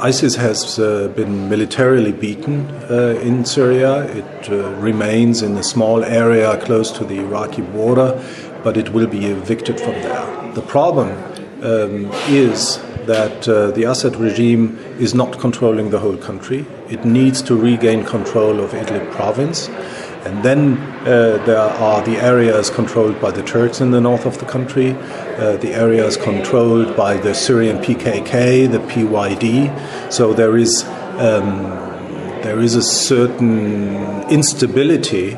ISIS has been militarily beaten in Syria. It remains in a small area close to the Iraqi border, but it will be evicted from there. The problem is that the Assad regime is not controlling the whole country. It needs to regain control of Idlib province. And then there are the areas controlled by the Turks in the north of the country, the areas controlled by the Syrian PKK, the PYD. So there is a certain instability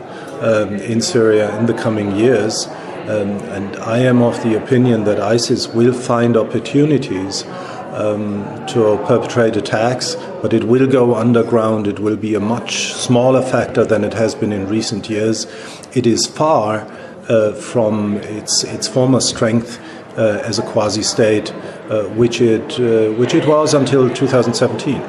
in Syria in the coming years. And I am of the opinion that ISIS will find opportunities to perpetrate attacks, but it will go underground. It will be a much smaller factor than it has been in recent years. It is far from its former strength as a quasi-state, which it was until 2017.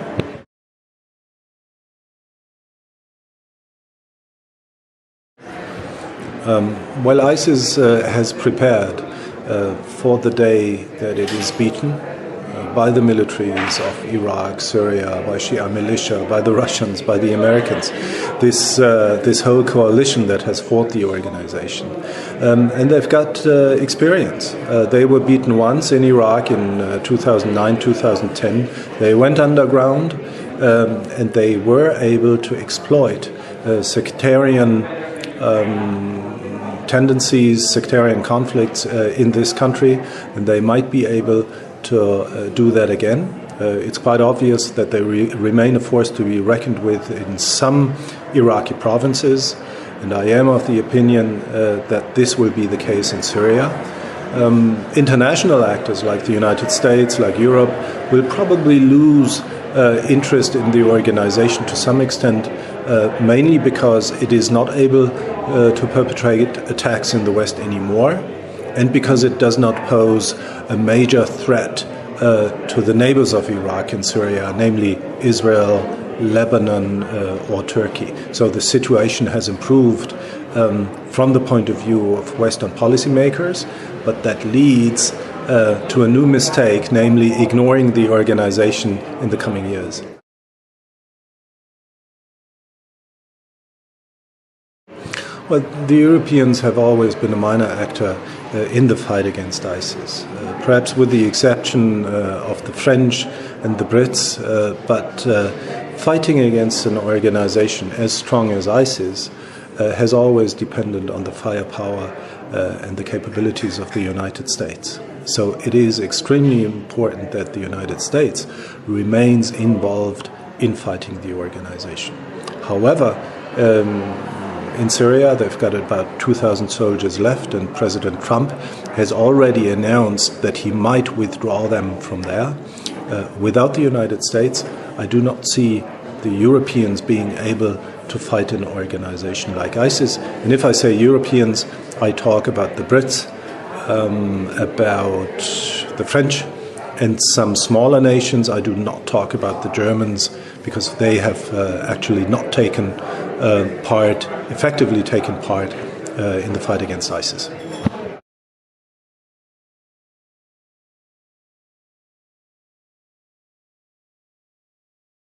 Well, ISIS has prepared for the day that it is beaten by the militaries of Iraq, Syria, by Shia militia, by the Russians, by the Americans, this whole coalition that has fought the organization. And they've got experience. They were beaten once in Iraq in 2009, 2010. They went underground and they were able to exploit sectarian tendencies, sectarian conflicts in this country, and they might be able to do that again. It's quite obvious that they remain a force to be reckoned with in some Iraqi provinces, and I am of the opinion that this will be the case in Syria. International actors like the United States, like Europe, will probably lose interest in the organization to some extent, mainly because it is not able to perpetrate attacks in the West anymore, and because it does not pose a major threat to the neighbors of Iraq and Syria, namely Israel, Lebanon, or Turkey. So the situation has improved from the point of view of Western policymakers, but that leads to a new mistake, namely ignoring the organization in the coming years. Well, the Europeans have always been a minor actor in the fight against ISIS, perhaps with the exception of the French and the Brits, but fighting against an organization as strong as ISIS has always depended on the firepower and the capabilities of the United States. So it is extremely important that the United States remains involved in fighting the organization. However, in Syria, they've got about 2,000 soldiers left, and President Trump has already announced that he might withdraw them from there. Without the United States, I do not see the Europeans being able to fight an organization like ISIS. And if I say Europeans, I talk about the Brits, about the French, and some smaller nations. I do not talk about the Germans, because they have actually not effectively taken part in the fight against ISIS.